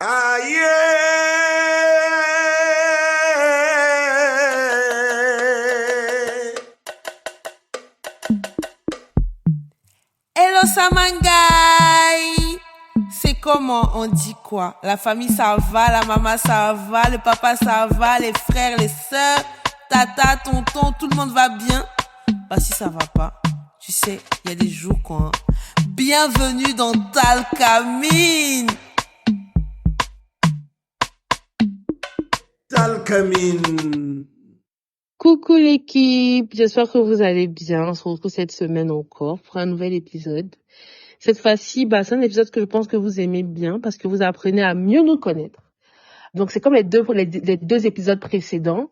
Aïe! Hello Samangai! C'est comment on dit quoi? La famille ça va, la maman ça va, le papa ça va, les frères, les sœurs, tata, tonton, tout le monde va bien? Bah si ça va pas, tu sais, il y a des jours quoi. Bienvenue dans Talkamine! Talkamine! Coucou l'équipe, j'espère que vous allez bien. On se retrouve cette semaine encore pour un nouvel épisode. Cette fois-ci, c'est un épisode que je pense que vous aimez bien parce que vous apprenez à mieux nous connaître. Donc c'est comme les deux épisodes précédents.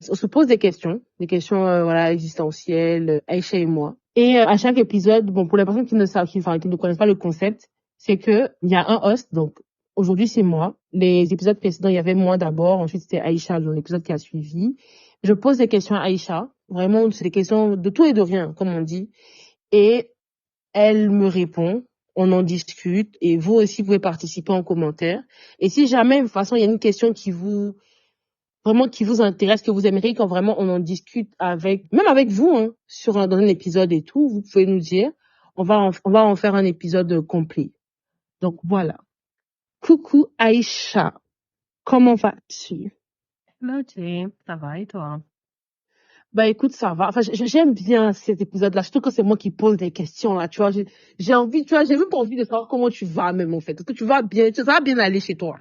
On se pose des questions existentielles, Aïcha et moi. Et à chaque épisode, pour les personnes qui ne connaissent pas le concept, c'est que il y a un host. Donc aujourd'hui c'est moi. Les épisodes précédents, il y avait moi d'abord, ensuite c'était Aïcha dans l'épisode qui a suivi. Je pose des questions à Aïcha. Vraiment, c'est des questions de tout et de rien, comme on dit. Et elle me répond. On en discute. Et vous aussi, vous pouvez participer en commentaire. Et si jamais, de toute façon, il y a une question qui vous intéresse, que vous aimeriez quand vraiment on en discute même avec vous, dans un épisode et tout, vous pouvez nous dire. On va en faire un épisode complet. Donc voilà. Coucou Aïcha. Comment vas-tu? Hello Jay, ça va et toi? Écoute, ça va. Enfin, j'aime bien cet épisode-là, surtout que c'est moi qui pose des questions, là, tu vois. J'ai envie, tu vois, j'ai même pas envie de savoir comment tu vas, même, en fait. Est-ce que tu vas bien, ça va bien aller chez toi?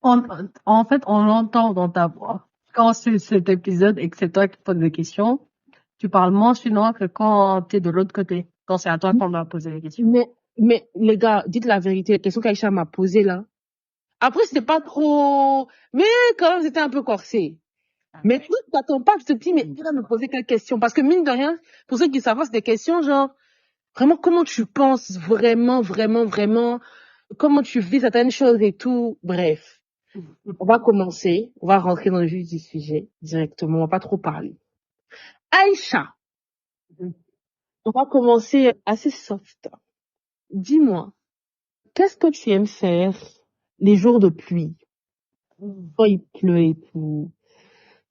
En fait, on l'entend dans ta voix. Quand c'est cet épisode et que c'est toi qui poses des questions, tu parles moins chinois que quand t'es de l'autre côté. Quand c'est à toi qu'on doit poser les questions. Mais, les gars, dites la vérité, la question qu'Aïcha m'a posée, là. Après, c'était pas trop, mais quand même, c'était un peu corsé. Mais tu t'attends pas, tu te dis, mais il va me poser quelle question? Parce que mine de rien, pour ceux qui savent pas, c'est des questions genre, vraiment, comment tu penses vraiment, vraiment, vraiment, comment tu vis certaines choses et tout. Bref, on va commencer, on va rentrer dans le vif du sujet directement, on va pas trop parler. Aïcha, on va commencer assez soft. Dis-moi, qu'est-ce que tu aimes faire les jours de pluie? Quand il pleut et tout,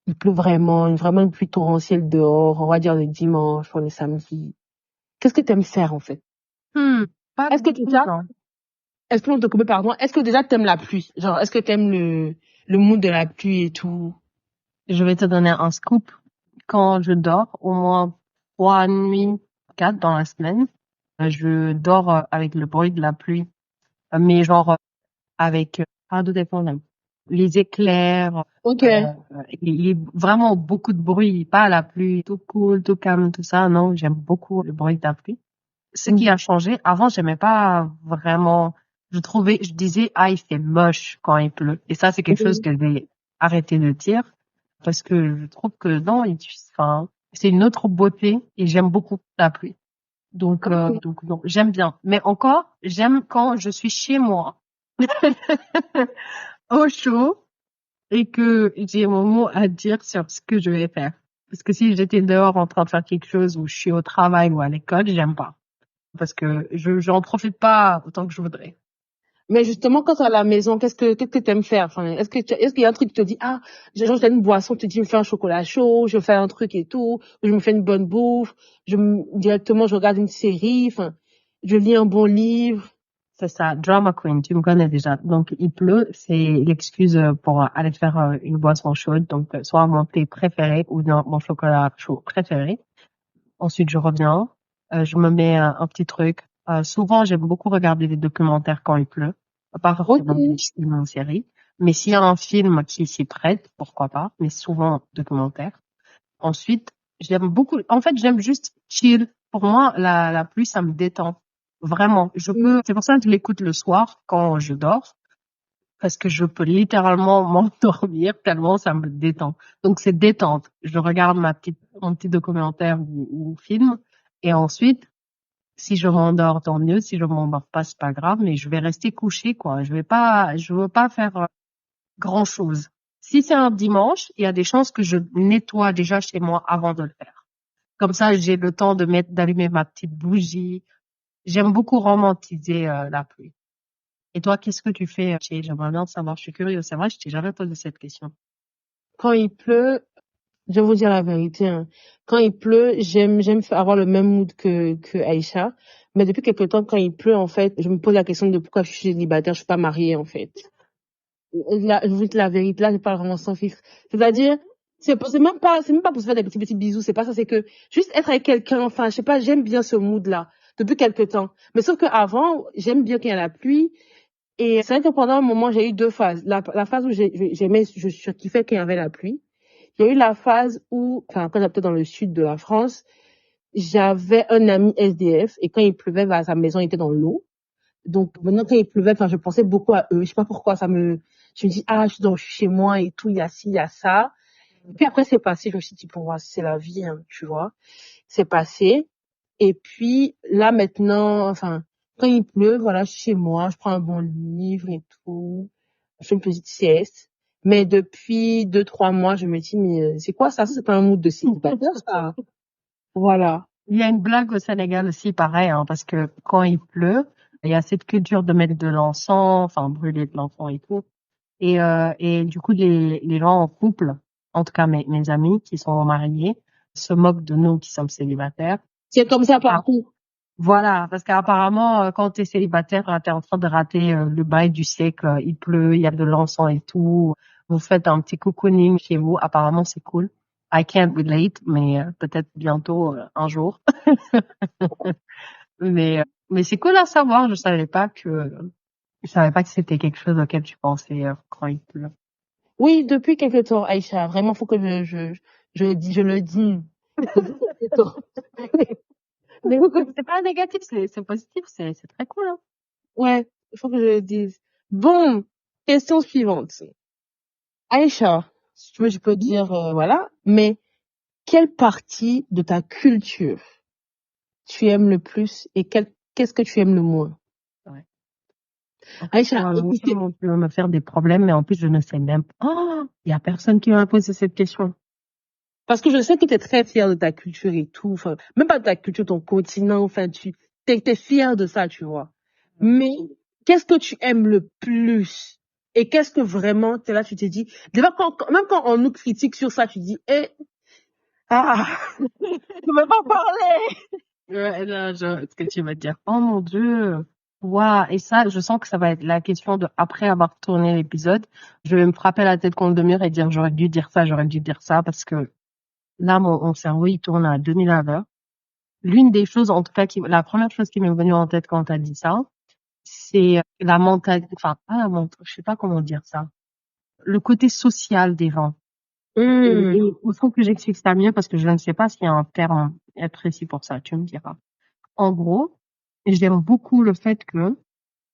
il pleut vraiment une pluie torrentielle dehors, on va dire le dimanche ou le samedi. Qu'est-ce que tu aimes faire en fait? Pas Est-ce que beaucoup, déjà, non. est-ce que déjà t'aimes la pluie? Genre, est-ce que t'aimes le mood de la pluie et tout? Je vais te donner un scoop. Quand je dors, au moins 3 nuits, 4 dans la semaine, je dors avec le bruit de la pluie. Mais genre, avec, pas de dépendant. Les éclairs, Ok. il y a vraiment beaucoup de bruit, pas la pluie, tout cool, tout calme, tout ça. Non, j'aime beaucoup le bruit de la pluie. Ce qui a changé, avant, j'aimais pas vraiment, je disais, ah, il fait moche quand il pleut. Et ça, c'est quelque chose que j'ai arrêté de dire parce que je trouve que non, enfin, c'est une autre beauté et j'aime beaucoup la pluie. Donc non, j'aime bien. Mais encore, j'aime quand je suis chez moi, au chaud, et que j'ai mon mot à dire sur ce que je vais faire. Parce que si j'étais dehors en train de faire quelque chose ou je suis au travail ou à l'école, j'aime pas. Parce que j'en profite pas autant que je voudrais. Mais justement, quand t'es à la maison, qu'est-ce que t'aimes faire? Enfin, est-ce qu'il y a un truc qui te dit, ah, genre, j'ai une boisson, tu te dis, je me fais un chocolat chaud, je fais un truc et tout, ou je me fais une bonne bouffe, directement, je regarde une série, enfin, je lis un bon livre. C'est ça, drama queen, tu me connais déjà. Donc, il pleut, c'est l'excuse pour aller faire une boisson chaude. Donc, soit mon thé préféré ou mon chocolat chaud préféré. Ensuite, je reviens, je me mets un petit truc. Souvent, j'aime beaucoup regarder des documentaires quand il pleut. Pas forcément des films en série. Mais s'il y a un film qui s'y prête, pourquoi pas. Mais souvent, documentaire. Ensuite, j'aime juste chill. Pour moi, la pluie, ça me détend. Vraiment. C'est pour ça que je l'écoute le soir quand je dors. Parce que je peux littéralement m'endormir tellement ça me détend. Donc, c'est détente. Je regarde mon petit documentaire ou film. Et ensuite, si je m'endors, tant mieux. Si je m'endors pas, c'est pas grave. Mais je vais rester couché, quoi. Je veux pas faire grand chose. Si c'est un dimanche, il y a des chances que je nettoie déjà chez moi avant de le faire. Comme ça, j'ai le temps d'allumer ma petite bougie. J'aime beaucoup romantiser la pluie. Et toi, qu'est-ce que tu fais? J'aimerais bien savoir, je suis curieuse. C'est vrai, je t'ai jamais posé cette question. Quand il pleut, je vais vous dire la vérité, hein. Quand il pleut, j'aime avoir le même mood que Aïcha. Mais depuis quelque temps, quand il pleut, en fait, je me pose la question de pourquoi je suis célibataire, je suis pas mariée, en fait. Là, je vous dis la vérité, là, je parle vraiment sans filtre. C'est-à-dire, c'est même pas pour se faire des petits bisous, c'est pas ça, c'est que juste être avec quelqu'un, enfin, je sais pas, j'aime bien ce mood-là, depuis quelque temps. Mais sauf que avant, j'aime bien qu'il y ait la pluie. Et c'est vrai que pendant un moment, j'ai eu deux phases. La phase où j'aimais, je kiffais qu'il y avait la pluie. Il y a eu la phase où, enfin, quand j'habitais dans le sud de la France, j'avais un ami SDF et quand il pleuvait, bah, sa maison était dans l'eau. Donc, maintenant, quand il pleuvait, enfin, je pensais beaucoup à eux. Je sais pas pourquoi, je me dis, ah, je suis chez moi et tout, il y a ci, il y a ça. Et puis après, c'est passé. Je me suis dit, pour moi, c'est la vie, hein, tu vois. C'est passé. Et puis, là, maintenant, enfin, quand il pleut, voilà, je suis chez moi, je prends un bon livre et tout. Je fais une petite sieste. Mais depuis 2, 3 mois, je me dis, mais c'est quoi ça? Ça, c'est pas un mood de célibataire, ça. Voilà. Il y a une blague au Sénégal aussi, pareil, hein, parce que quand il pleut, il y a cette culture de mettre de l'encens, enfin, brûler de l'encens et tout. Et du coup, les gens en couple, en tout cas mes amis qui sont mariés, se moquent de nous qui sommes célibataires. C'est comme ça Ah, partout. voilà, parce qu'apparemment, quand t'es célibataire, t'es en train de rater le bail du siècle. Il pleut, il y a de l'encens et tout. Vous faites un petit cocooning chez vous. Apparemment, c'est cool. I can't relate, mais peut-être bientôt, un jour. Mais c'est cool à savoir. Je savais pas que c'était quelque chose auquel tu pensais quand il pleut. Oui, depuis quelque temps, Aïcha. Vraiment, faut que je le dis. Depuis quelque temps. Mais faut que, C'est pas négatif, c'est positif, c'est très cool, hein. ouais, il faut que je le dise. Bon, question suivante. Aïcha, si tu veux, je peux dire, voilà. Mais quelle partie de ta culture tu aimes le plus et qu'est-ce que tu aimes le moins? Ouais. En fait, Aïcha, on peut me faire des problèmes, mais en plus, je ne sais même pas. Oh, il y a personne qui m'a posé cette question. parce que je sais que tu es très fière de ta culture et tout, enfin, même pas de ta culture, ton continent, enfin, t'es fière de ça, tu vois. Mais, qu'est-ce que tu aimes le plus? Et qu'est-ce que vraiment, t'es là, tu t'es dit, déjà, même quand on nous critique sur ça, tu dis, ah, tu veux pas parler? Ouais, là, ce que tu vas dire. Oh mon Dieu. Waouh. Et ça, je sens que ça va être la question de, après avoir tourné l'épisode, je vais me frapper la tête contre le mur et dire, j'aurais dû dire ça, parce que là, mon cerveau, il tourne à 2000 à l'heure. L'une des choses, en tout cas, la première chose qui m'est venue en tête quand t'as dit ça, c'est la mentalité, enfin, pas la mentalité, je sais pas comment dire ça. Le côté social des gens. Et il faut que j'explique ça mieux parce que je ne sais pas s'il y a un terme précis pour ça, tu me diras. En gros, j'aime beaucoup le fait que,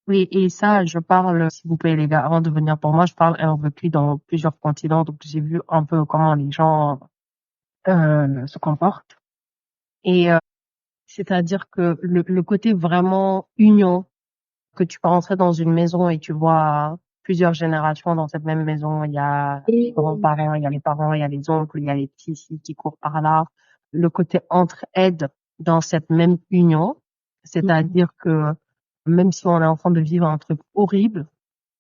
et ça, je parle, s'il vous plaît les gars, avant de venir pour moi, je parle ayant vécu dans plusieurs continents, donc j'ai vu un peu comment les gens se comportent. Et c'est-à-dire que le côté vraiment union, que tu peux rentrer dans une maison et tu vois plusieurs générations dans cette même maison. Il y a les grands-parents, il y a les parents, il y a les oncles, il y a les petits ici qui courent par là. Le côté entraide dans cette même union, c'est-à-dire que même si on est en train de vivre un truc horrible,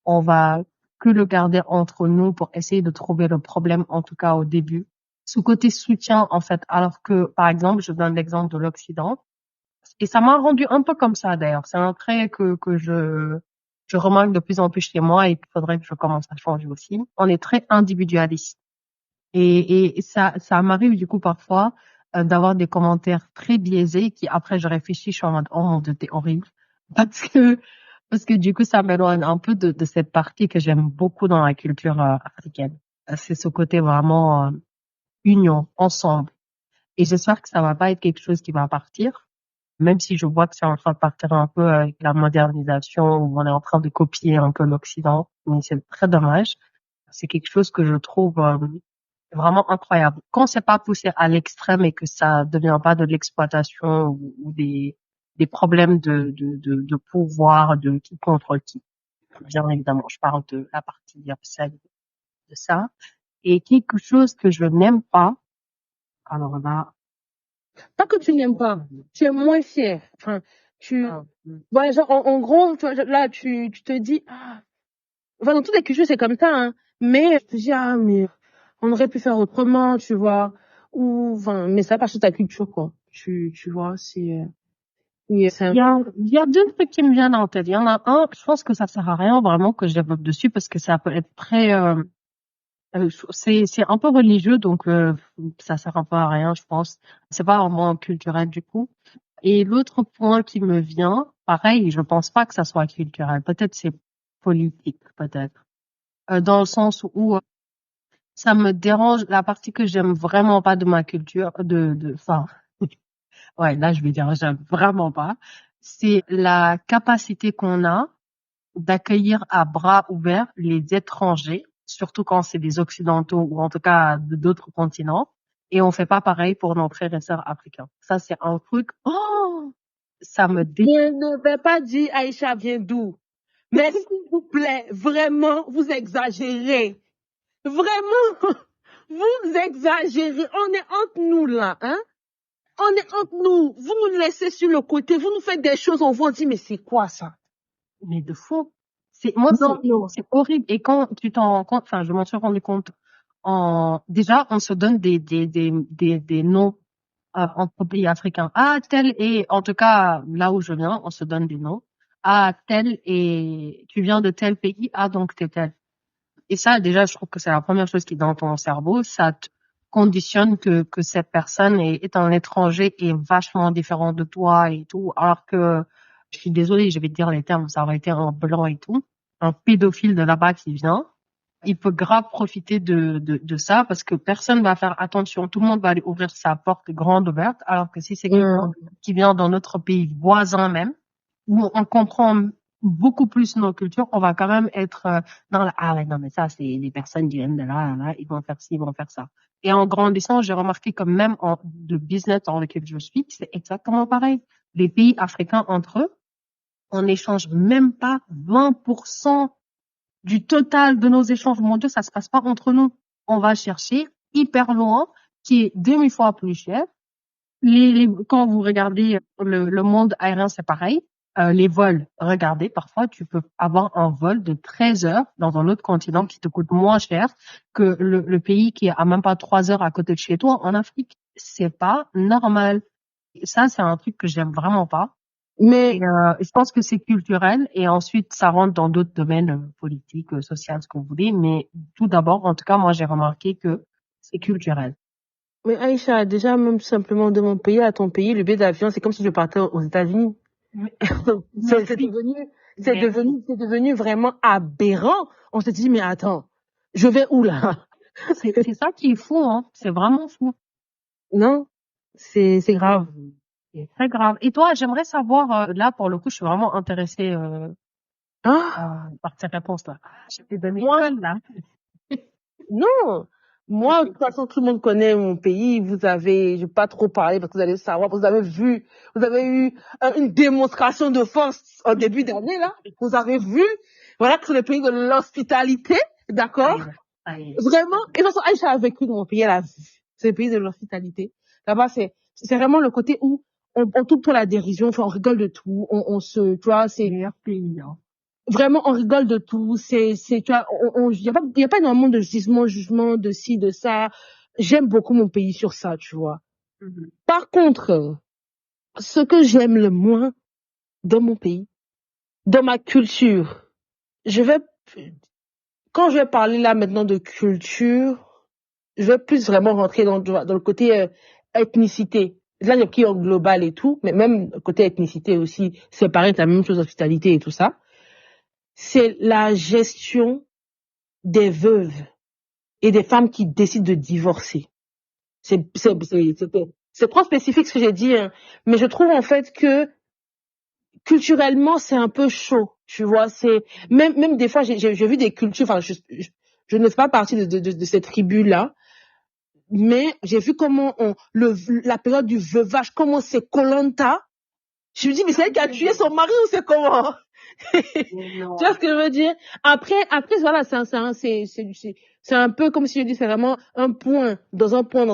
on va que le garder entre nous pour essayer de trouver le problème, en tout cas au début. Ce côté soutien, en fait, alors que, par exemple, je donne l'exemple de l'Occident, et ça m'a rendu un peu comme ça d'ailleurs. C'est un trait que je remarque de plus en plus chez moi et qu'il faudrait que je commence à changer aussi. On est très individualiste. Et ça m'arrive du coup parfois d'avoir des commentaires très biaisés qui après je réfléchis, je suis en mode oh mon Dieu, t'es horrible. Parce que du coup ça m'éloigne un peu de cette partie que j'aime beaucoup dans la culture africaine. C'est ce côté vraiment union, ensemble. Et j'espère que ça va pas être quelque chose qui va partir, même si je vois que c'est en train de partir un peu avec la modernisation, où on est en train de copier un peu l'Occident, mais c'est très dommage. C'est quelque chose que je trouve vraiment incroyable. Quand c'est pas poussé à l'extrême et que ça devient pas de l'exploitation ou des problèmes de pouvoir, de qui contre qui. Bien évidemment, je parle de la partie celle de ça. Et quelque chose que je n'aime pas, alors là, Pas que tu n'aimes pas, tu es moins fière. Enfin, Ouais, genre, en gros, tu vois, là, tu te dis, enfin, dans toutes les cultures, c'est comme ça, hein. Mais, je te dis, mais on aurait pu faire autrement, tu vois. Ou, enfin, mais ça, parce que ta culture, quoi. Tu vois, c'est Il y a deux trucs qui me viennent en tête. Il y en a un, je pense que ça sert à rien vraiment que je développe dessus parce que ça peut être très, c'est un peu religieux, donc ça sert un peu à rien, je pense. C'est pas vraiment culturel du coup. Et l'autre point qui me vient, pareil, je pense pas que ça soit culturel. Peut-être c'est politique, peut-être. Dans le sens où ça me dérange la partie que j'aime vraiment pas de ma culture, enfin, ouais, là je vais dire j'aime vraiment pas. C'est la capacité qu'on a d'accueillir à bras ouverts les étrangers, surtout quand c'est des occidentaux ou en tout cas d'autres continents, et on fait pas pareil pour nos frères et sœurs africains. Ça c'est un truc, ça me Je ne vais pas dire Aïcha vient d'où. Mais s'il vous plaît, vraiment, vous exagérez. Vraiment, vous exagérez. On est entre nous là, hein. On est entre nous. Vous nous laissez sur le côté. Vous nous faites des choses, on vous dit, mais c'est quoi ça? mais de fou. C'est horrible. Et quand tu t'en rends compte, enfin, je m'en suis rendu compte déjà, on se donne des noms entre pays africains. Ah, tel et, en tout cas, là où je viens, on se donne des noms. Ah, tel et tu viens de tel pays. Ah, donc t'es tel. Et ça, déjà, je trouve que c'est la première chose qui est dans ton cerveau. Ça te conditionne que cette personne est un étranger et vachement différent de toi et tout. Alors que, je suis désolée, je vais te dire les termes, ça aurait été un blanc et tout. Un pédophile de là-bas qui vient. Il peut grave profiter de ça parce que personne va faire attention. Tout le monde va aller ouvrir sa porte grande ouverte. Alors que si c'est quelqu'un qui vient dans notre pays voisin même, où on comprend beaucoup plus nos cultures, on va quand même être dans la, ah ouais, non, mais ça, c'est des personnes qui viennent de là, ils vont faire ci, ils vont faire ça. Et en grandissant, j'ai remarqué que même de business dans lequel je suis, c'est exactement pareil. Les pays africains entre eux, on n'échange même pas 20% du total de nos échanges mondiaux, ça se passe pas entre nous. On va chercher hyper loin, qui est 2000 fois plus cher. Quand vous regardez le monde aérien, c'est pareil. Les vols, regardez, parfois tu peux avoir un vol de 13 heures dans un autre continent qui te coûte moins cher que le pays qui est à même pas 3 heures à côté de chez toi en Afrique. C'est pas normal. Ça, c'est un truc que j'aime vraiment pas. Mais, Je pense que c'est culturel et ensuite ça rentre dans d'autres domaines politiques, sociaux, ce que vous voulez. Mais tout d'abord, en tout cas, moi j'ai remarqué que c'est culturel. mais Aïcha, déjà, même simplement de mon pays à ton pays, le billet d'avion, c'est comme si je partais aux États-Unis. C'est devenu vraiment aberrant. On s'est dit, mais attends, je vais où là? C'est ça qui est fou, hein. C'est vraiment fou. Non, c'est grave. C'est très grave. Et toi, j'aimerais savoir, là, pour le coup, je suis vraiment intéressée par ces réponses-là. Je t'ai donné une là. Non, moi, de toute façon, tout le monde connaît mon pays. Je vais pas trop parler parce que vous allez savoir, vous avez eu une démonstration de force en début d'année, là. Vous avez vu, voilà que c'est le pays de l'hospitalité, d'accord? Vraiment, et de toute façon, Aïcha a vécu dans mon pays, elle a vu. C'est le pays de l'hospitalité. Là-bas, c'est vraiment le côté où on tout pour la dérision, on rigole de tout, tu vois, c'est Meilleur pays, hein. vraiment, on rigole de tout. Tu vois, y a pas énormément de jugement de ci, de ça. J'aime beaucoup mon pays sur ça, tu vois. Mhm. Par contre, ce que j'aime le moins dans mon pays, dans ma culture, quand je vais parler là maintenant de culture, je vais plus vraiment rentrer dans le côté ethnicité. Là, il y a qui est global et tout, mais même côté ethnicité aussi, c'est pareil, c'est la même chose, hospitalité et tout ça. C'est la gestion des veuves et des femmes qui décident de divorcer. C'est trop spécifique ce que j'ai dit, hein. Mais je trouve en fait que culturellement c'est un peu chaud, tu vois. C'est même des fois j'ai vu des cultures, enfin je ne fais pas partie de cette tribu là, mais j'ai vu comment la période du veuvage, comment c'est Koh-Lanta. Je me dis mais c'est elle qui a tué son mari ou c'est comment? Tu vois ce que je veux dire? Après, voilà, c'est un peu comme si je dis, c'est vraiment un point, dans un point.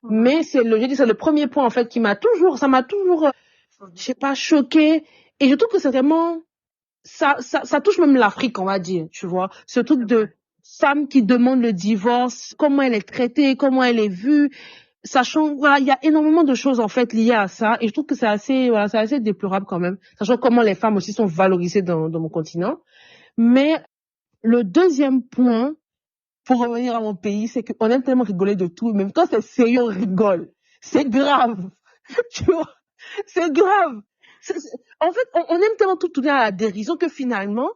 Mais c'est le premier point, en fait, ça m'a toujours je sais pas, choquée. Et je trouve que c'est vraiment, ça touche même l'Afrique, on va dire, tu vois. Ce truc de femme qui demande le divorce, comment elle est traitée, comment elle est vue, sachant, voilà, il y a énormément de choses, en fait, liées à ça. Et je trouve que c'est assez, voilà, c'est assez déplorable quand même, sachant comment les femmes aussi sont valorisées dans mon continent. Mais le deuxième point, pour revenir à mon pays, c'est qu'on aime tellement rigoler de tout, même quand c'est sérieux, on rigole. C'est grave. Tu vois, c'est grave. En fait, on aime tellement tout tourner à la dérision que finalement,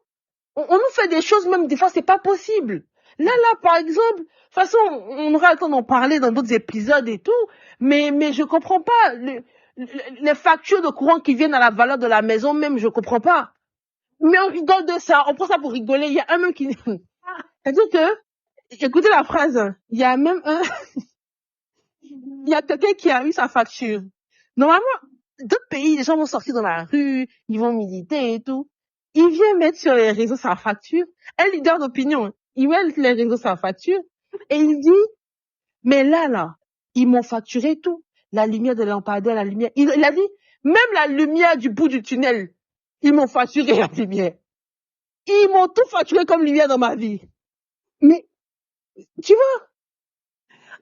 on nous fait des choses, même des fois, c'est pas possible. Là, par exemple, de toute façon, on aura le temps d'en parler dans d'autres épisodes et tout, mais je comprends pas. Les factures de courant qui viennent à la valeur de la maison même, je comprends pas. Mais on rigole de ça, on prend ça pour rigoler. Il y a un même qui... C'est-à-dire que, écoutez la phrase, il y a même il y a quelqu'un qui a eu sa facture. Normalement, d'autres pays, les gens vont sortir dans la rue, ils vont militer et tout. Il vient mettre sur les réseaux sa facture. Un leader d'opinion, il met sur les réseaux sa facture et il dit, mais là, ils m'ont facturé tout. La lumière de lampadaire, la lumière. Il a dit, même la lumière du bout du tunnel, ils m'ont facturé la lumière. Ils m'ont tout facturé comme lumière dans ma vie. Mais, tu vois,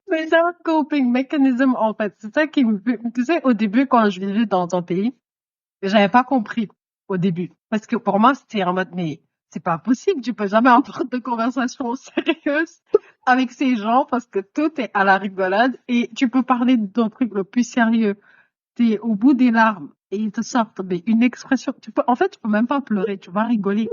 Mais c'est un coping mechanism, en fait. C'est ça qui me fait... Tu sais, au début, quand je vivais dans un pays, j'avais pas compris au début. Parce que pour moi, c'était en mode, mais c'est pas possible, tu peux jamais avoir de conversation sérieuse avec ces gens parce que tout est à la rigolade et tu peux parler d'un truc le plus sérieux. T'es au bout des larmes et ils te sortent mais une expression. En fait, tu peux même pas pleurer, tu vas rigoler.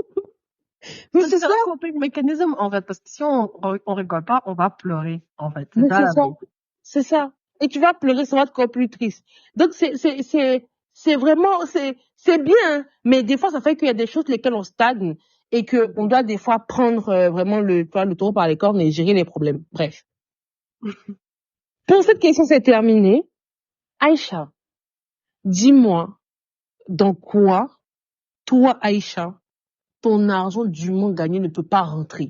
mais c'est C'est ça, un coping mechanism, en fait, parce que si on rigole pas, on va pleurer, en fait. C'est mais ça c'est la ça, vérité. c'est ça. Et tu vas pleurer, ça va te rendre plus triste. Donc c'est vraiment, c'est bien, hein. Mais des fois, ça fait qu'il y a des choses lesquelles on stagne et que on doit des fois prendre vraiment le taureau par les cornes et gérer les problèmes. Bref. Pour cette question, c'est terminé. Aïcha, dis-moi, dans quoi, toi, Aïcha, ton argent du monde gagné ne peut pas rentrer?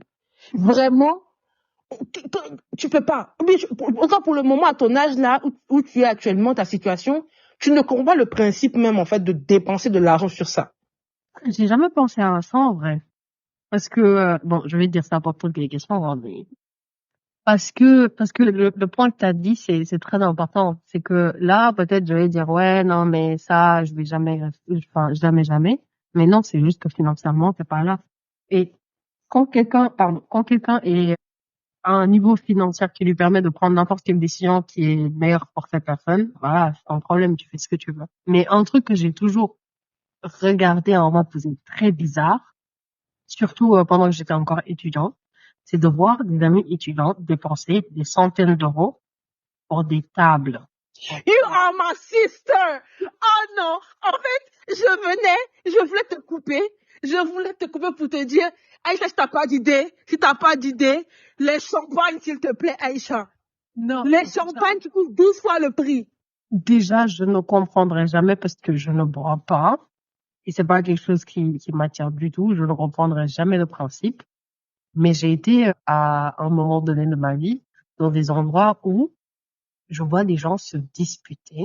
Vraiment, tu peux pas. Mais encore pour le moment, à ton âge là, où tu es actuellement, ta situation, tu ne comprends pas le principe même, en fait, de dépenser de l'argent sur ça. J'ai jamais pensé à ça, en vrai. Parce que, bon, je vais dire ça pour toutes les questions, hein, mais parce que le point que tu as dit, c'est très important. C'est que là, peut-être, je vais dire, ouais, non, mais ça, je vais jamais, enfin, jamais. Mais non, c'est juste que financièrement, c'est pas là. Et quand quelqu'un est à un niveau financier qui lui permet de prendre n'importe quelle décision qui est meilleure pour cette personne, voilà, c'est un problème, tu fais ce que tu veux. Mais un truc que j'ai toujours regardé en mode posé très bizarre, surtout pendant que j'étais encore étudiante, c'est de voir des amis étudiants dépenser des centaines d'euros pour des tables. You are my sister! Oh non! En fait, je voulais te couper. Je voulais te couper pour te dire, Aïcha, si t'as pas d'idée, les champagnes, s'il te plaît, Aïcha. Non. Les champagnes, tu coûtent 12 fois le prix. Déjà, je ne comprendrai jamais parce que je ne bois pas. Et c'est pas quelque chose qui m'attire du tout. Je ne comprendrai jamais le principe. Mais j'ai été à un moment donné de ma vie dans des endroits où je vois des gens se disputer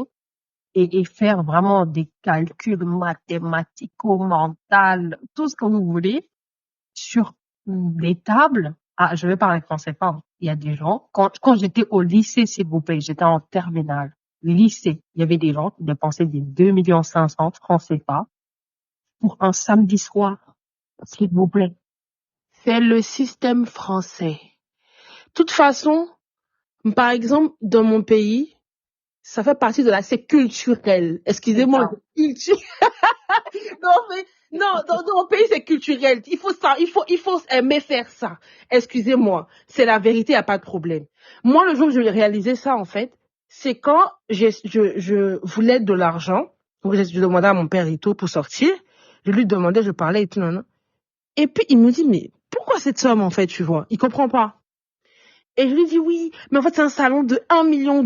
et faire vraiment des calculs mathématico-mentaux, tout ce que vous voulez, sur des tables. Ah, je vais parler français, pardon. Il y a des gens, quand j'étais au lycée, s'il vous plaît, j'étais en terminale, lycée, il y avait des gens qui dépensaient des 2,5 millions francs CFA pour un samedi soir, s'il vous plaît. C'est le système français. De toute façon, par exemple, dans mon pays, ça fait partie de c'est culturel. Excusez-moi, dans mon pays, c'est culturel. Il faut aimer faire ça. Excusez-moi. C'est la vérité, y a pas de problème. Moi, le jour où je vais réaliser ça, en fait, c'est quand je voulais de l'argent. Donc, je demandais à mon père et tout pour sortir. Je lui demandais, je parlais et tout, non. Et puis, il me dit, mais pourquoi cette somme, en fait, tu vois? Il comprend pas. Et je lui dis, oui, mais en fait, c'est un salon de 1,2 million.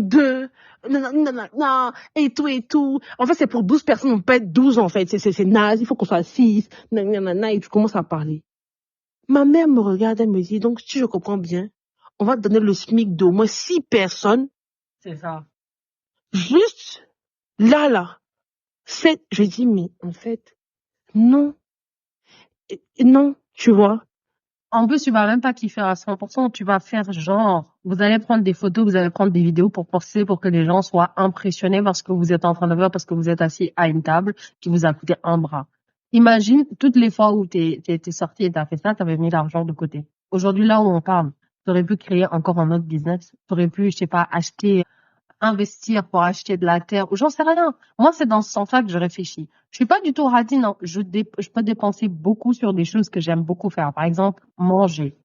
Non, et tout. En fait, c'est pour 12 personnes, on peut être 12, en fait. C'est naze, il faut qu'on soit 6, et tu commences à parler. Ma mère me regarde, elle me dit, donc, si je comprends bien, on va te donner le SMIC d'au moins 6 personnes. C'est ça. Juste, là. Je dis, mais en fait, non, non, tu vois. En plus, tu vas même pas kiffer à 100%, tu vas faire genre, vous allez prendre des photos, vous allez prendre des vidéos pour poster pour que les gens soient impressionnés par ce que vous êtes en train de faire parce que vous êtes assis à une table qui vous a coûté un bras. Imagine toutes les fois où t'es sorti et t'as fait ça, t'avais mis l'argent de côté. Aujourd'hui, là où on parle, t'aurais pu créer encore un autre business. T'aurais pu, je sais pas, investir pour acheter de la terre, ou j'en sais rien. Moi, c'est dans ce sens-là que je réfléchis. Je suis pas du tout radine, non. Je peux dépenser beaucoup sur des choses que j'aime beaucoup faire. Par exemple, manger.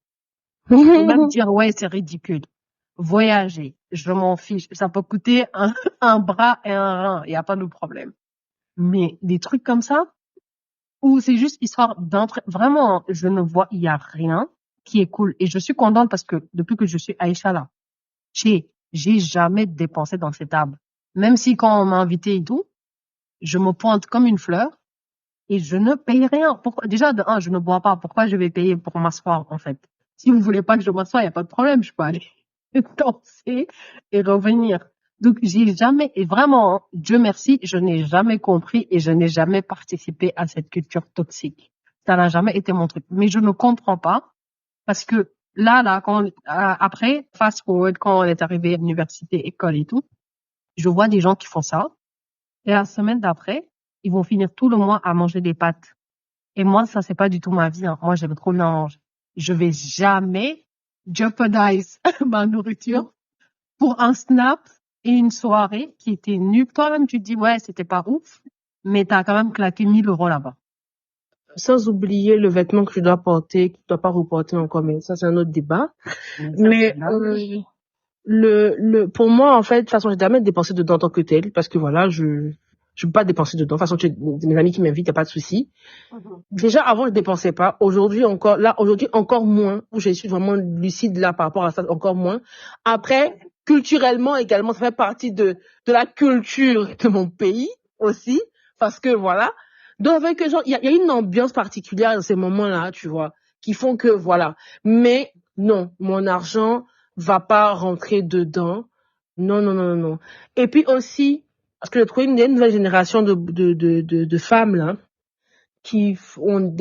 Je peux même dire, ouais, c'est ridicule. Voyager. Je m'en fiche. Ça peut coûter un bras et un rein. Il n'y a pas de problème. Mais des trucs comme ça, où c'est juste histoire d'entrer, vraiment, je ne vois, il y a rien qui est cool. Et je suis contente parce que depuis que je suis Aïcha là, j'ai jamais dépensé dans ces tables. Même si quand on m'a invité et tout, je me pointe comme une fleur et je ne paye rien. Pourquoi? Déjà, de un, je ne bois pas. Pourquoi je vais payer pour m'asseoir, en fait? Si vous voulez pas que je m'assoie, il n'y a pas de problème. Je peux aller danser et revenir. Donc, j'ai jamais, et vraiment, hein, Dieu merci, je n'ai jamais compris et je n'ai jamais participé à cette culture toxique. Ça n'a jamais été mon truc. Mais je ne comprends pas parce que là, après, fast forward, quand on est arrivé à l'université, école et tout, je vois des gens qui font ça. Et la semaine d'après, ils vont finir tout le mois à manger des pâtes. Et moi, ça, c'est pas du tout ma vie, hein. Moi, j'aime trop bien manger. Je vais jamais jeopardize ma nourriture pour un snap et une soirée qui était nulle. Toi-même, tu te dis, ouais, c'était pas ouf, mais t'as quand même claqué 1 000 € là-bas. Sans oublier le vêtement que tu dois porter, que tu dois pas reporter encore, mais ça, c'est un autre débat. Mais, pour moi, en fait, de toute façon, j'ai jamais dépensé dedans en tant que tel, parce que voilà, je peux pas dépenser dedans. De toute façon, mes amis qui m'invitent, y a pas de souci. Déjà, avant, je dépensais pas. Aujourd'hui, encore moins, où je suis vraiment lucide là par rapport à ça, encore moins. Après, culturellement également, ça fait partie de la culture de mon pays aussi, parce que voilà. Donc, avec genre, il y a une ambiance particulière dans ces moments-là, tu vois, qui font que voilà. Mais non, mon argent va pas rentrer dedans. Non, non, non, non, non. Et puis aussi, parce que j'ai trouvé une nouvelle génération de femmes là qui ont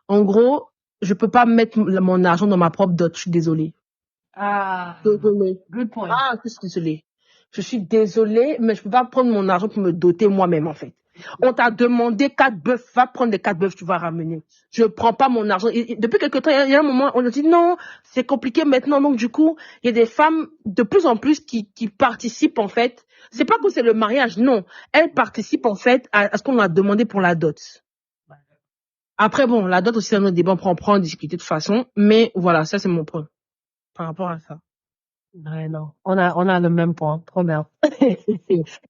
en gros, je peux pas mettre mon argent dans ma propre dot. Je suis désolée. Désolée. Good point. Je suis désolée. Je suis désolée, mais je peux pas prendre mon argent pour me doter moi-même, en fait. On t'a demandé 4 bœufs, va prendre les 4 bœufs, tu vas ramener. Je prends pas mon argent. Et depuis quelque temps, il y a un moment, on a dit non, c'est compliqué maintenant. Donc, du coup, il y a des femmes de plus en plus qui participent, en fait. C'est pas que c'est le mariage, non. Elles participent, en fait, à ce qu'on a demandé pour la dot. Après, bon, la dot aussi, c'est un autre débat, on prend en discuter de toute façon. Mais voilà, ça, c'est mon point par rapport à ça. Ouais, non. On a le même point. Trop bien.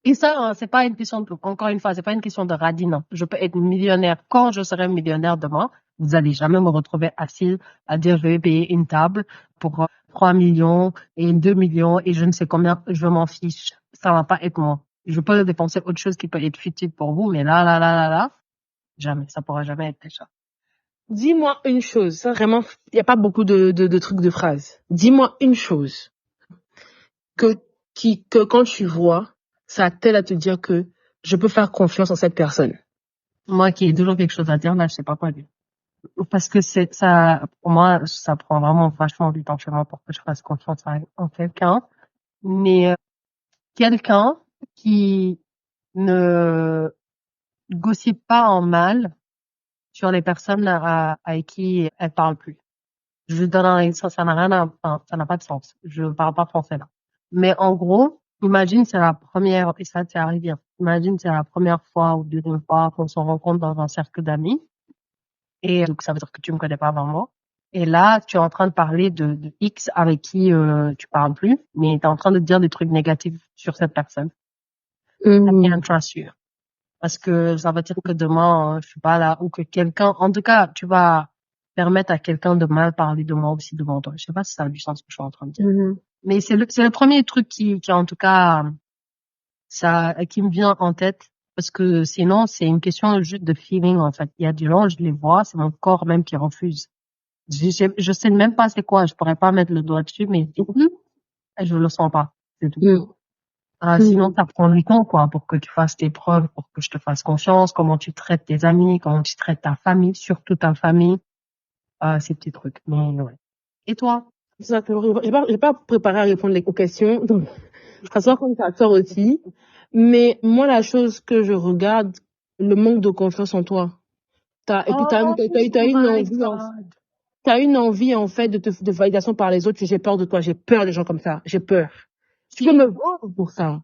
Et ça, hein, c'est pas une question encore une fois, c'est pas une question de radine. Je peux être millionnaire quand je serai millionnaire demain. Vous allez jamais me retrouver assise à dire je vais payer une table pour 3 millions et 2 millions et je ne sais combien, je m'en fiche. Ça va pas être moi. Je peux dépenser autre chose qui peut être futile pour vous, mais là, jamais. Ça pourra jamais être ça. Dis-moi une chose. Ça, vraiment, il n'y a pas beaucoup de trucs de phrases. Dis-moi une chose que quand tu vois, ça t'aide à te dire que je peux faire confiance en cette personne. Moi qui ai toujours quelque chose à dire, là, je sais pas quoi dire. Parce que ça, pour moi, ça prend vraiment vachement du temps chez moi pour que je fasse confiance en quelqu'un. Mais quelqu'un qui ne gossipe pas en mal sur les personnes avec qui elle parle plus. Je donne un exemple, ça n'a rien ça n'a pas de sens. Je parle pas français là. Mais en gros, imagine c'est la première, et ça t'est arrivé, imagine c'est la première fois ou deuxième fois qu'on se rencontre dans un cercle d'amis. Et donc, ça veut dire que tu me connais pas vraiment. Et là, tu es en train de parler de X avec qui tu parles plus, mais tu es en train de dire des trucs négatifs sur cette personne. I can't trust you. Parce que ça veut dire que demain, je suis pas là, ou que quelqu'un, en tout cas, tu vas permettre à quelqu'un de mal parler de moi aussi devant toi. Je sais pas si ça a du sens ce que je suis en train de dire. Mais c'est le premier truc qui en tout cas, qui me vient en tête. Parce que sinon, c'est une question juste de feeling, en fait. Il y a des gens, je les vois, c'est mon corps même qui refuse. Je sais même pas c'est quoi, je pourrais pas mettre le doigt dessus, mais je le sens pas. C'est tout. Sinon, ça prend du temps, quoi, pour que tu fasses tes preuves, pour que je te fasse confiance, comment tu traites tes amis, comment tu traites ta famille, surtout ta famille, ces petits trucs. Mais ouais. Et toi? Ça, c'est vrai. J'ai pas préparé à répondre aux questions, donc ça sort comme ça sort aussi. Mais moi, la chose que je regarde, le manque de confiance en toi. Et puis t'as une my envie, God. t'as une envie en fait de validation par les autres. J'ai peur de toi, j'ai peur des gens comme ça, j'ai peur. Tu peux me vendre pour ça.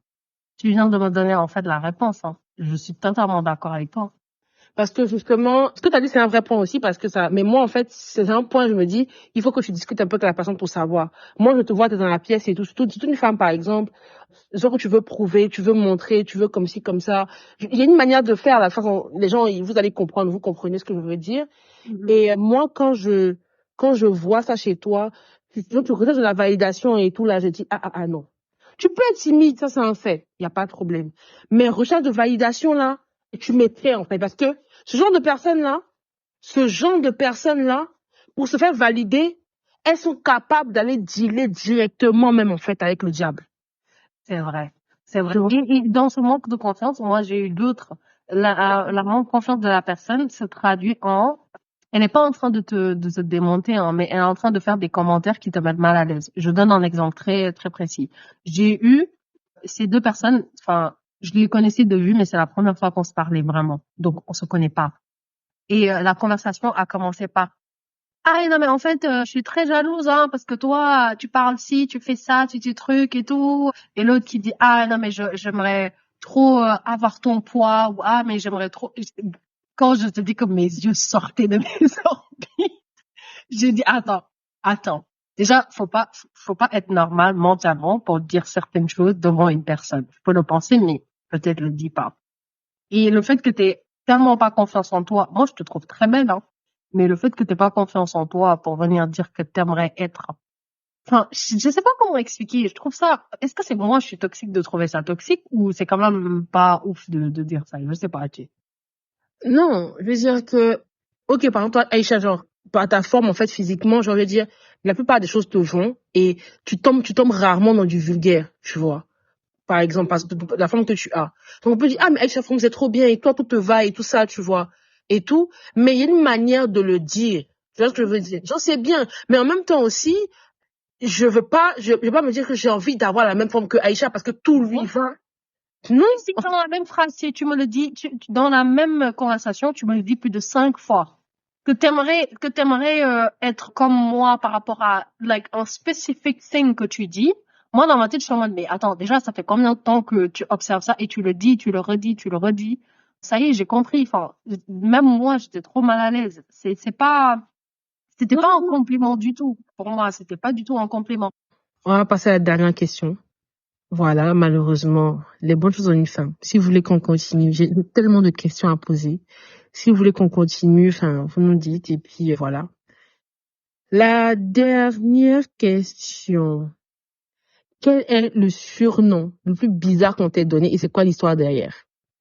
Tu viens de me donner en fait la réponse, hein. Je suis totalement d'accord avec toi. Parce que justement, ce que tu as dit, c'est un vrai point aussi, parce que ça, mais moi, en fait, c'est un point, je me dis, il faut que tu discutes un peu avec la personne pour savoir. Moi, je te vois, tu es dans la pièce et tout, surtout une femme, par exemple, genre que tu veux prouver, tu veux montrer, tu veux comme ci, comme ça. Il y a une manière de faire, la façon, les gens, vous allez comprendre, vous comprenez ce que je veux dire. Et moi, quand je vois ça chez toi, tu recherches de la validation et tout, là, je dis, non. Tu peux être timide, ça, c'est un fait. Il n'y a pas de problème. Mais recherche de validation, là, tu mettrais, en fait, parce que ce genre de personnes-là, pour se faire valider, elles sont capables d'aller dealer directement, même, en fait, avec le diable. C'est vrai. C'est vrai. Et dans ce manque de confiance, moi, j'ai eu d'autres. La manque de confiance de la personne se traduit en, elle n'est pas en train de te démonter, hein, mais elle est en train de faire des commentaires qui te mettent mal à l'aise. Je donne un exemple très, très précis. J'ai eu ces deux personnes, enfin, je les connaissais de vue, mais c'est la première fois qu'on se parlait vraiment. Donc, on se connaît pas. Et la conversation a commencé par, ah non mais en fait je suis très jalouse hein parce que toi tu parles ci, tu fais ça, tu trucs et tout, et l'autre qui dit ah non mais j'aimerais trop avoir ton poids, ou ah mais j'aimerais trop, quand je te dis que mes yeux sortaient de mes orbites, j'ai dit attends, déjà faut pas être normal mentalement pour dire certaines choses devant une personne. Je peux le penser mais peut-être le dis pas. Et le fait que t'aies tellement pas confiance en toi, moi je te trouve très belle, hein. Mais le fait que t'aies pas confiance en toi pour venir dire que t'aimerais être, enfin, je sais pas comment expliquer. Je trouve ça, est-ce que c'est moi je suis toxique de trouver ça toxique, ou c'est quand même pas ouf de dire ça? Je sais pas, tu. Non, je veux dire que, ok, par exemple, toi, Aïcha, genre, par ta forme, en fait, physiquement, je veux dire, la plupart des choses te vont et tu tombes rarement dans du vulgaire, tu vois. Par exemple, parce que la forme que tu as. Donc, on peut dire, ah, mais Aïcha, forme, c'est trop bien et toi, tout te va et tout ça, tu vois. Et tout. Mais il y a une manière de le dire. Tu vois ce que je veux dire? J'en sais bien. Mais en même temps aussi, je veux pas me dire que j'ai envie d'avoir la même forme que Aïcha parce que tout lui va. Non. Si dans la même phrase, si tu me le dis, dans la même conversation, tu me le dis plus de 5 fois. Que t'aimerais être comme moi par rapport à, like, un specific thing que tu dis. Moi, dans ma tête, je suis en mode, mais attends, déjà, ça fait combien de temps que tu observes ça et tu le dis, tu le redis, tu le redis. Ça y est, j'ai compris. Enfin, même moi, j'étais trop mal à l'aise. C'était pas un compliment du tout. Pour moi, c'était pas du tout un compliment. On va passer à la dernière question. Voilà, malheureusement, les bonnes choses ont une fin. Si vous voulez qu'on continue, j'ai tellement de questions à poser. Si vous voulez qu'on continue, enfin, vous nous dites et puis voilà. La dernière question. Quel est le surnom le plus bizarre qu'on t'ait donné et c'est quoi l'histoire derrière?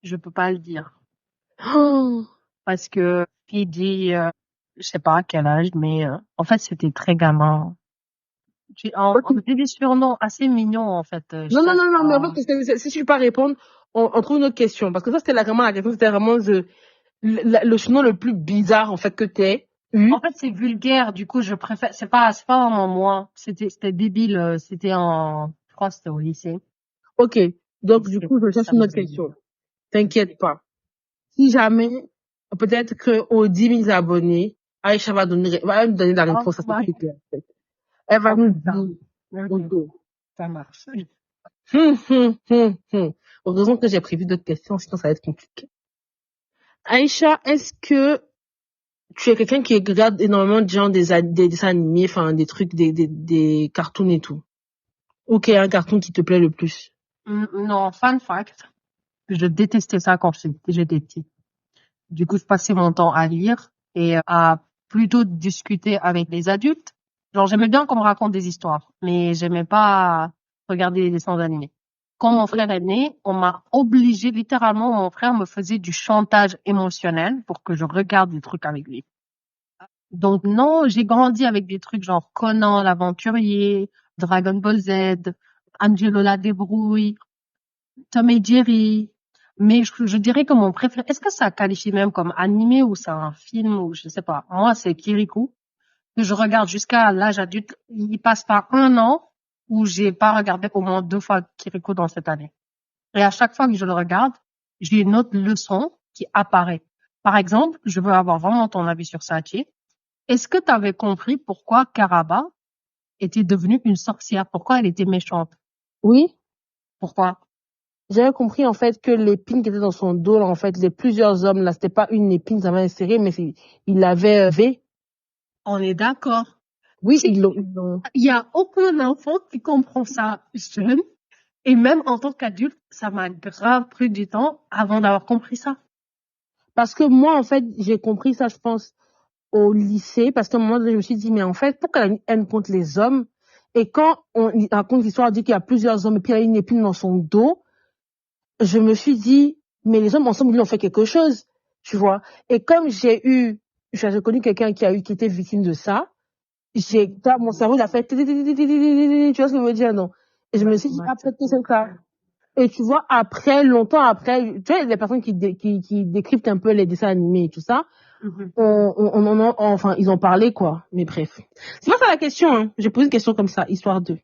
Je peux pas le dire. Oh, Parce que, il dit, je sais pas à quel âge, mais en fait, c'était très gamin. On faisait des surnoms assez mignons, en fait. non, mais en fait, si je peux pas répondre, on trouve une autre question. Parce que ça, c'était vraiment la question, c'était vraiment le surnom le plus bizarre, en fait, que t'aies eu. En fait, c'est vulgaire, du coup, je préfère, c'est pas vraiment moi. C'était débile, je crois que c'était au lycée. Ok. Donc, du coup, je cherche une autre question. T'inquiète pas. Si jamais, peut-être que aux 10 000 abonnés, Aïcha va nous donner la réponse à cette question. Elle va nous dire. Okay. Ça marche. Heureusement que j'ai prévu d'autres questions, sinon ça va être compliqué. Aïcha, est-ce que tu es quelqu'un qui regarde énormément de gens des dessins animés, enfin des trucs, des cartoons et tout? Ou qu'il y a un cartoon qui te plaît le plus? Non, fun fact, je détestais ça quand j'étais petite. Du coup, je passais mon temps à lire et à plutôt discuter avec les adultes. Genre, j'aimais bien qu'on me raconte des histoires, mais j'aimais pas regarder les dessins animés. Quand mon frère est né, on m'a obligé, littéralement, mon frère me faisait du chantage émotionnel pour que je regarde des trucs avec lui. Donc non, j'ai grandi avec des trucs genre Conan l'aventurier, Dragon Ball Z, Angelo la débrouille. Tom et Jerry. Mais je dirais que mon préféré, est-ce que ça qualifie même comme animé ou c'est un film ou je sais pas. Moi, c'est Kirikou, que je regarde jusqu'à l'âge adulte. Il passe pas un an où j'ai pas regardé au moins 2 fois Kirikou dans cette année. Et à chaque fois que je le regarde, j'ai une autre leçon qui apparaît. Par exemple, je veux avoir vraiment ton avis sur ça, Tché. Est-ce que tu avais compris pourquoi Karaba était devenue une sorcière? Pourquoi elle était méchante? Oui, Pourquoi? j'avais compris en fait que l'épine qui était dans son dos, là, en fait, les plusieurs hommes, là, c'était pas une épine, ça m'a inséré, mais il l'avait V. On est d'accord. Oui, Si, il y a aucun enfant qui comprend ça jeune. Et même en tant qu'adulte, ça m'a grave pris du temps avant d'avoir compris ça. Parce que moi, en fait, j'ai compris ça, je pense, au lycée, parce qu'à un moment donné, je me suis dit, mais en fait, pourquoi elle a une haine contre les hommes? Et quand on raconte l'histoire, on dit qu'il y a plusieurs hommes et puis il y a une épine dans son dos, je me suis dit, mais les hommes ensemble, ils ont fait quelque chose, tu vois. Et comme j'ai connu quelqu'un qui était victime de ça, mon cerveau, il a fait, tu vois ce que je veux dire, non? Et je me suis dit, ah, peut-être que c'est ça. Et tu vois, après, longtemps après, tu vois, les personnes qui décryptent un peu les dessins animés et tout ça, enfin, ils ont parlé, quoi. Mais bref. C'est pas ça la question, hein. J'ai posé une question comme ça, histoire de.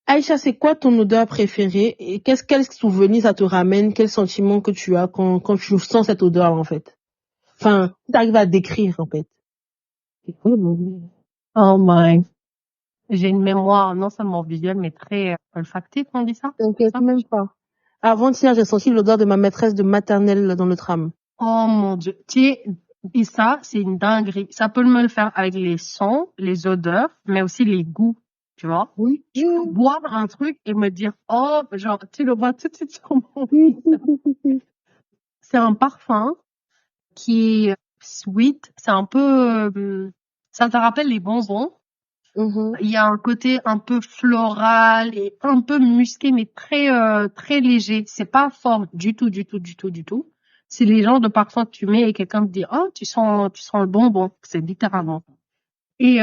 Aïcha, c'est quoi ton odeur préférée et quel souvenir ça te ramène, quel sentiment que tu as quand tu sens cette odeur, en fait? Enfin, tu arrives à décrire, en fait. Oh my. J'ai une mémoire non seulement visuelle, mais très olfactive, on dit ça? T'inquiète Ça? même pas. Avant-hier, j'ai senti l'odeur de ma maîtresse de maternelle dans le tram. Oh mon Dieu. Et ça, c'est une dinguerie. Ça peut me le faire avec les sons, les odeurs, mais aussi les goûts, tu vois. Oui. Je peux boire un truc et me dire, oh, genre, tu le vois tout de suite sur mon visage. C'est un parfum qui est sweet. C'est un peu, ça te rappelle les bonbons. Il y a un côté un peu floral et un peu musqué, mais très léger. C'est pas fort du tout, du tout, du tout, du tout. C'est les genres de parfums que tu mets et quelqu'un te dit, oh, tu sens le bonbon. C'est littéralement. Et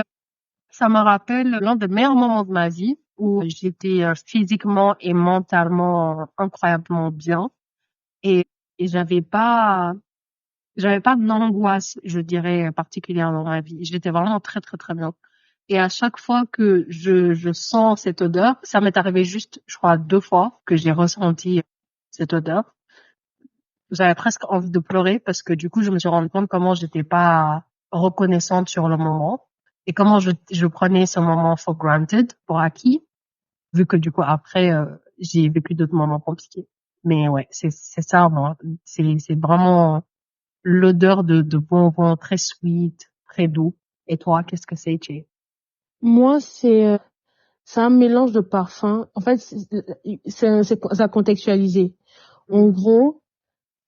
ça me rappelle l'un des meilleurs moments de ma vie où j'étais physiquement et mentalement incroyablement bien et, et j'avais pas d'angoisse, je dirais, particulière dans ma vie. J'étais vraiment très, très, très bien. Et à chaque fois que je sens cette odeur, ça m'est arrivé juste, je crois, 2 fois que j'ai ressenti cette odeur. J'avais presque envie de pleurer parce que du coup, je me suis rendu compte comment j'étais pas reconnaissante sur le moment et comment je prenais ce moment for granted, pour acquis, vu que du coup, après, j'ai vécu d'autres moments compliqués. Mais ouais, c'est ça, moi. C'est vraiment l'odeur de bonbons très sweet, très doux. Et toi, qu'est-ce que c'est, Jay? Moi, c'est un mélange de parfums. En fait, ça contextualisé. En gros,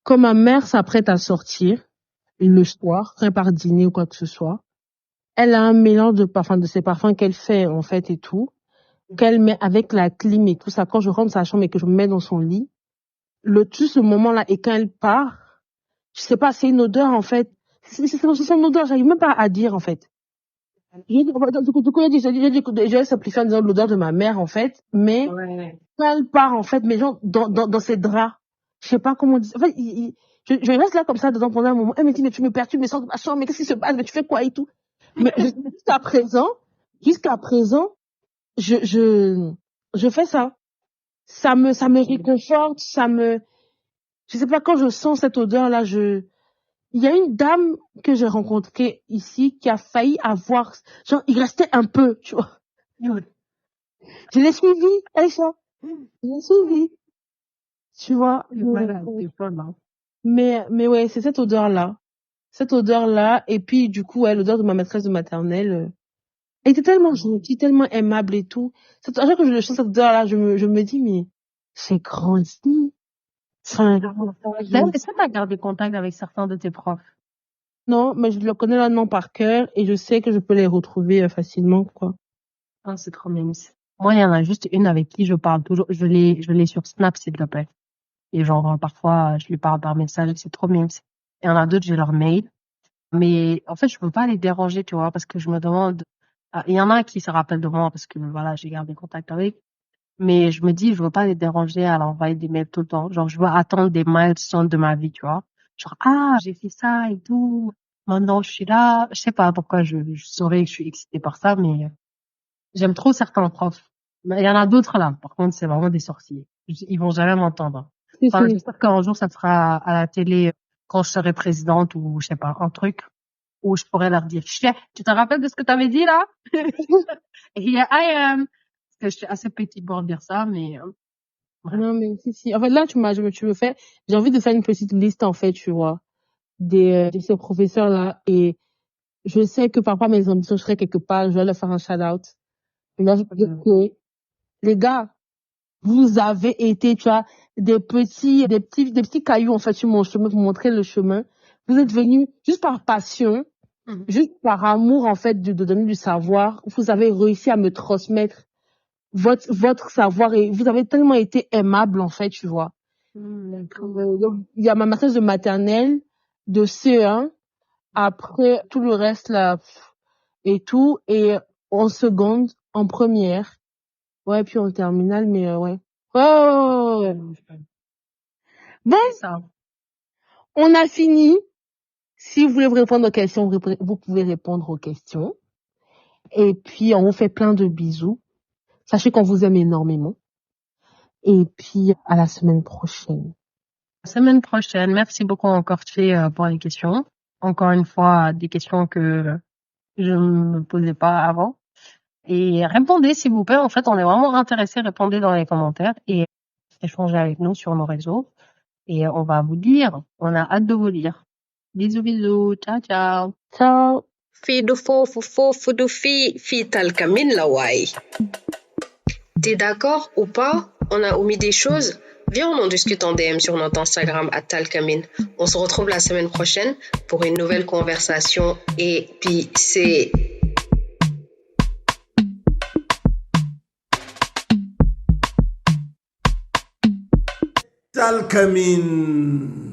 quand ma mère s'apprête à sortir le soir, prépare dîner ou quoi que ce soit, elle a un mélange de parfums, de ces parfums qu'elle fait en fait et tout, qu'elle met avec la clim et tout ça. Quand je rentre dans sa chambre et que je me mets dans son lit, tout ce moment-là et quand elle part, je sais pas, c'est une odeur en fait. C'est une odeur, j'arrive même pas à dire en fait. J'ai simplifié en disant l'odeur de ma mère en fait, mais quand elle part en fait, mais genre dans ses draps, je sais pas comment dire. En fait, je reste là comme ça dedans pendant un moment. Elle me dit mais tu me perturbes, mais sors de ma chambre, mais qu'est-ce qui se passe, mais tu fais quoi et tout. Mais jusqu'à présent, je fais ça. Ça me réconforte, je sais pas, quand je sens cette odeur là, il y a une dame que j'ai rencontrée ici qui a failli avoir, genre, il restait un peu, tu vois. Je l'ai suivie, Aïcha. Je l'ai suivie. Tu vois. Mais ouais, c'est cette odeur-là. Cette odeur-là. Et puis, du coup, ouais, l'odeur de ma maîtresse de maternelle. Elle était tellement gentille, tellement aimable et tout. À chaque fois que je sens cette odeur-là, je me dis, mais, c'est grandi. Enfin, Est-ce que tu as gardé contact avec certains de tes profs? non, mais je le connais là, non, par cœur, et je sais que je peux les retrouver facilement, quoi. Ah, c'est trop mignon. Moi, il y en a juste une avec qui je parle toujours. Je l'ai sur Snap, s'il te plaît. Et genre, parfois, je lui parle par message. C'est trop mignon. Il y en a d'autres, j'ai leur mail. Mais en fait, je peux pas les déranger, tu vois, parce que je me demande. Il y en a qui se rappellent de moi parce que voilà, j'ai gardé contact avec. Mais je me dis, je veux pas les déranger à l'envoyer des mails tout le temps. Genre, je veux attendre des milestones de ma vie, tu vois. Genre, j'ai fait ça et tout. Maintenant, je suis là. Je sais pas pourquoi je saurais que je suis excitée par ça, mais j'aime trop certains profs. Mais il y en a d'autres là. Par contre, c'est vraiment des sorciers. Ils vont jamais m'entendre. Enfin, j'espère qu'un jour, ça sera à la télé quand je serai présidente ou, je sais pas, un truc où je pourrais leur dire, Chef, tu te rappelles de ce que tu avais dit là? Here I am. Parce que je suis assez petite pour dire ça, mais ouais. Non, mais si. En fait, là, tu me fais, j'ai envie de faire une petite liste, en fait, tu vois, de ces professeurs-là. Et je sais que parfois, mes ambitions seraient quelque part, je vais leur faire un shout-out. Mais là, je peux dire que, les gars, vous avez été, tu vois, des petits cailloux, en fait, sur mon chemin pour montrer le chemin. Vous êtes venus juste par passion, juste par amour, en fait, de donner du savoir. Vous avez réussi à me transmettre votre savoir et vous avez tellement été aimable, en fait, tu vois. Donc, il y a ma maîtresse de maternelle, de CE1, après tout le reste, là, et tout, et en seconde, en première. Ouais, puis en terminale, mais ouais. Ouais. Bon, Ça. on a fini. Si vous voulez vous répondre aux questions, vous pouvez répondre aux questions. Et puis, on vous fait plein de bisous. Sachez qu'on vous aime énormément. Et puis, à la semaine prochaine. Semaine prochaine. Merci beaucoup encore, Tché, pour les questions. Encore une fois, des questions que je ne me posais pas avant. Et répondez, s'il vous plaît. En fait, on est vraiment intéressés. Répondez dans les commentaires et échangez avec nous sur nos réseaux. Et on va vous lire. On a hâte de vous lire. Bisous, bisous. Ciao, ciao. Ciao. Fii du fofo du fi talcamin la wai. T'es d'accord ou pas? On a omis des choses? Viens, on en discute en DM sur notre Instagram @talcamin. On se retrouve la semaine prochaine pour une nouvelle conversation épicée. Talcamin.